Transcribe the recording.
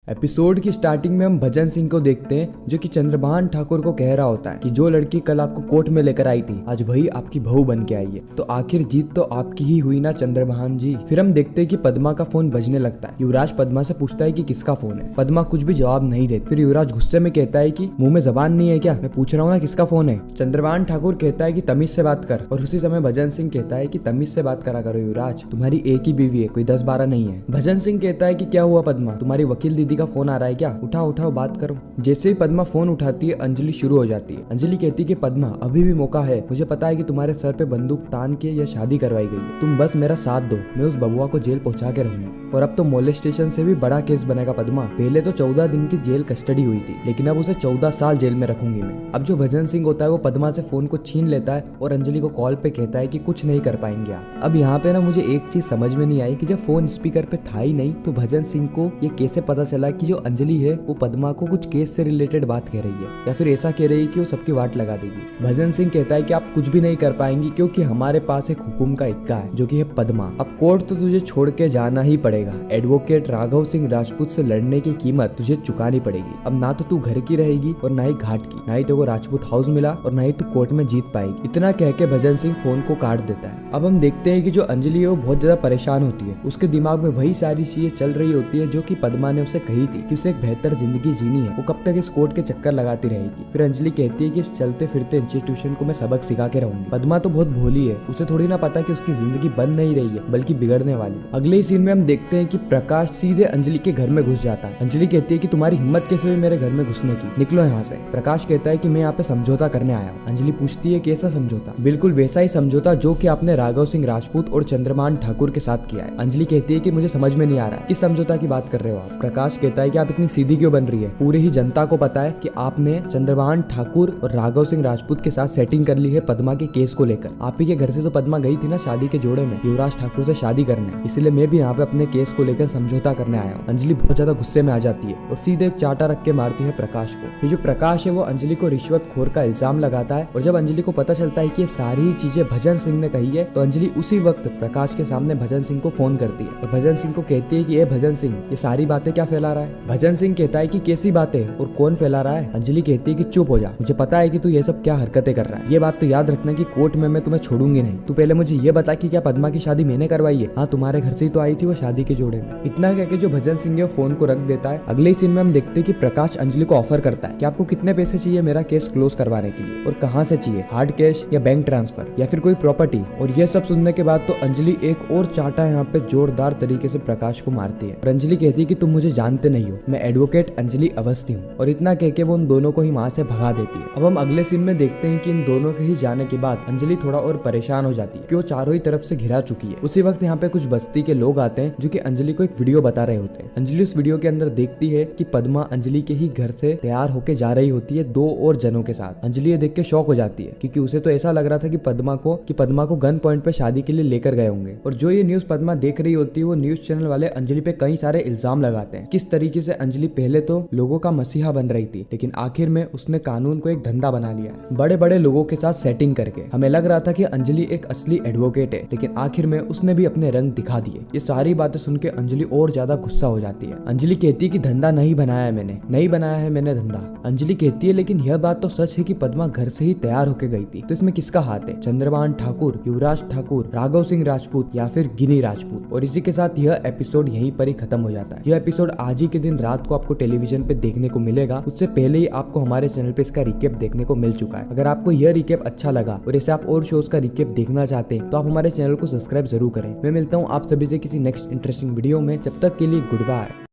Episode की starting में हम भजन सिंह को देखते हैं जो कि चंद्रभान ठाकुर को कह रहा होता है कि जो लड़की कल आपको कोर्ट में लेकर आई थी आज वही आपकी बहू बन के आई है। तो आखिर जीत तो आपकी ही हुई ना चंद्रभान जी। फिर हम देखते हैं कि पद्मा का फोन बजने लगता है। युवराज पद्मा से पूछता है कि किसका फोन है। पद्मा कुछ भी जवाब नहीं देती। फिर युवराज गुस्से में कहता है कि मुंह में जबान नहीं है क्या, मैं पूछ रहा हूँ ना किसका फोन है। चंद्रभान ठाकुर कहता है कि तमीज से बात कर। और उसी समय भजन सिंह कहता है कि तमीज से बात करा करो युवराज, तुम्हारी एक ही बीवी है, कोई 10-12 नहीं है। भजन सिंह कहता है कि क्या हुआ पद्मा, तुम्हारी वकील दीदी का फोन आ रहा है क्या, उठाओ उठाओ बात करो। जैसे ही पद्मा फोन उठाती है अंजलि शुरू हो जाती है। अंजलि कहती है कि पद्मा अभी भी मौका है, मुझे पता है कि तुम्हारे सर पे बंदूक तान के यह शादी करवाई गई है, तुम बस मेरा साथ दो, मैं उस बबुआ को जेल पहुंचा के रहूंगी। और अब तो मोलेस्टेशन से भी बड़ा केस बनेगा पद्मा। पहले तो 14 दिन की जेल कस्टडी हुई थी, लेकिन अब उसे 14 साल जेल में रखूंगी मैं। अब जो भजन सिंह होता है वो पद्मा से फोन को छीन लेता है और अंजलि को कॉल पे कहता है कि कुछ नहीं कर पाएंगे आप। अब यहाँ पे ना मुझे एक चीज समझ में नहीं आई कि जब फोन स्पीकर पे था ही नहीं तो भजन सिंह को ये कैसे पता चला कि जो अंजलि है वो पद्मा को कुछ केस से रिलेटेड बात कह रही है, या फिर ऐसा कह रही है कि वो सबकी वाट लगा देगी। भजन सिंह कहता है कि आप कुछ भी नहीं कर पाएंगी क्योंकि हमारे पास एक हुकुम का इक्का है जो कि है पद्मा। अब कोर्ट तो तुझे छोड़ के जाना ही पड़ेगा। एडवोकेट राघव सिंह राजपूत से लड़ने की कीमत तुझे चुकानी पड़ेगी। अब ना तो तू घर की रहेगी और ना ही घाट की, ना ही तो वो राजपूत हाउस मिला और ना ही तू कोर्ट में जीत पाएगी। इतना कह के भजन सिंह फोन को काट देता है। अब हम देखते हैं कि जो अंजलि है वो बहुत ज्यादा परेशान होती है। उसके दिमाग में वही सारी चीजें चल रही होती है जो कि पद्मा ने उसे कही थी कि उसे एक बेहतर जिंदगी जीनी है, वो कब तक इस कोर्ट के चक्कर लगाती रहेगी। फिर अंजलि कहती है कि इस चलते फिरते इंस्टीट्यूशन को मैं सबक सिखा के रहूंगी। पद्मा तो बहुत भोली है, उसे थोड़ी ना पता कि उसकी जिंदगी बन नहीं रही है बल्कि बिगड़ने वाली। अगले ही सीन में हम देखते हैं कि प्रकाश सीधे अंजलि के घर में घुस जाता है। अंजलि कहती है कि तुम्हारी हिम्मत कैसे हुई मेरे घर में घुसने की, निकलो यहाँ से। प्रकाश कहता है कि मैं यहाँ पे समझौता करने आया हूँ। अंजलि पूछती है कैसा समझौता। बिल्कुल वैसा ही समझौता जो कि आपने राघव सिंह राजपूत और चंद्रभान ठाकुर के साथ किया है। अंजलि कहती है कि मुझे समझ में नहीं आ रहा है किस समझौता की बात कर रहे हो आप। प्रकाश कहता है कि आप इतनी सीधी क्यों बन रही है, पूरी ही जनता को पता है कि आपने चंद्रभान ठाकुर और राघव सिंह राजपूत के साथ सेटिंग कर ली है पद्मा के केस को लेकर। आप ही के घर से तो पद्मा गई थी ना शादी के जोड़े में युवराज ठाकुर से शादी करने, इसलिए मैं भी यहाँ पे अपने केस को लेकर समझौता करने आया हूँ। अंजलि बहुत ज्यादा गुस्से में आ जाती है और सीधे एक चाटा रख के मारती है प्रकाश को। ये जो प्रकाश है वो अंजलि को रिश्वतखोर का इल्जाम लगाता है और जब अंजलि को पता चलता है कि ये सारी ही चीजें भजन सिंह ने कही है तो अंजलि उसी वक्त प्रकाश के सामने भजन सिंह को फोन करती है और भजन सिंह को कहती है कि ये भजन सिंह ये सारी बातें क्या फैला रहा है। भजन सिंह कहता है कि कैसी बातें और कौन फैला रहा है। अंजलि कहती है कि चुप हो जा, मुझे पता है कि तू ये सब क्या हरकतें कर रहा है। ये बात तो याद रखना कि कोर्ट में मैं तुम्हें छोड़ूंगी नहीं। तू पहले मुझे ये बता कि क्या पद्मा की शादी मैंने करवाई है। हाँ तुम्हारे घर से ही तो आई थी वो शादी के जोड़े में। इतना कह के जो भजन सिंह है फोन को रख देता है। अगले सीन में हम देखते हैं कि प्रकाश अंजलि को ऑफर करता है कि आपको कितने पैसे चाहिए मेरा केस क्लोज करवाने के लिए और कहाँ से चाहिए, हार्ड कैश या बैंक ट्रांसफर या फिर कोई प्रॉपर्टी। और ये सब सुनने के बाद तो अंजलि एक और चाटा यहाँ पे जोरदार तरीके से प्रकाश को मारती है और अंजलि कहती है कि तुम मुझे जानते नहीं हो, मैं एडवोकेट अंजलि अवस्थी हूँ। और इतना कह के वो उन दोनों को ही वहाँ से भगा देती है। अब हम अगले सीन में देखते हैं कि इन दोनों के ही जाने के बाद अंजलि थोड़ा और परेशान हो जाती है कि वो चारों ही तरफ से घिरा चुकी है। उसी वक्त यहाँ पे कुछ बस्ती के लोग आते हैं जो कि अंजलि को एक वीडियो बता रहे होते हैं। अंजलि उस वीडियो के अंदर देखती है कि पद्मा अंजलि के ही घर से तैयार होके जा रही होती है 2 और जनों के साथ। अंजलि ये देख के शॉक हो जाती है क्योंकि उसे तो ऐसा लग रहा था कि पद्मा को गन पॉइंट पे शादी के लिए लेकर गए होंगे। और जो ये न्यूज पद्मा देख रही होती है वो न्यूज चैनल वाले अंजलि पे कई सारे इल्जाम लगाते हैं। किस तरीके से अंजलि पहले तो लोगों का मसीहा बन रही थी लेकिन आखिर में उसने कानून को एक धंधा बना लिया है, बड़े बड़े लोगों के साथ सेटिंग करके। हमें लग रहा था कि अंजलि एक असली एडवोकेट है लेकिन आखिर में उसने भी अपने रंग दिखा दिए। ये सारी बातें सुन के अंजलि और ज्यादा गुस्सा हो जाती है। अंजलि कहती है कि धंधा नहीं बनाया है मैंने, नहीं बनाया है मैंने धंधा। अंजलि कहती है लेकिन यह बात तो सच है कि पद्मा घर से ही तैयार होके गई थी, तो इसमें किसका हाथ है, चंद्रभान ठाकुर, युवराज ठाकुर, राघव सिंह राजपूत या फिर गिनी राजपूत। और इसी के साथ यह एपिसोड यहीं पर ही खत्म हो जाता है। यह एपिसोड आज ही के दिन रात को आपको टेलीविजन पे देखने को मिलेगा, उससे पहले ही आपको हमारे चैनल पे इसका रिकेप देखने को मिल चुका है। अगर आपको यह रिकेप अच्छा लगा और ऐसे आप और शोज का रिकेप देखना चाहते हैं तो आप हमारे चैनल को सब्सक्राइब जरूर करें। मैं मिलता हूँ आप सभी से किसी नेक्स्ट इंटरेस्टिंग वीडियो में, जब तक के लिए गुड बाय।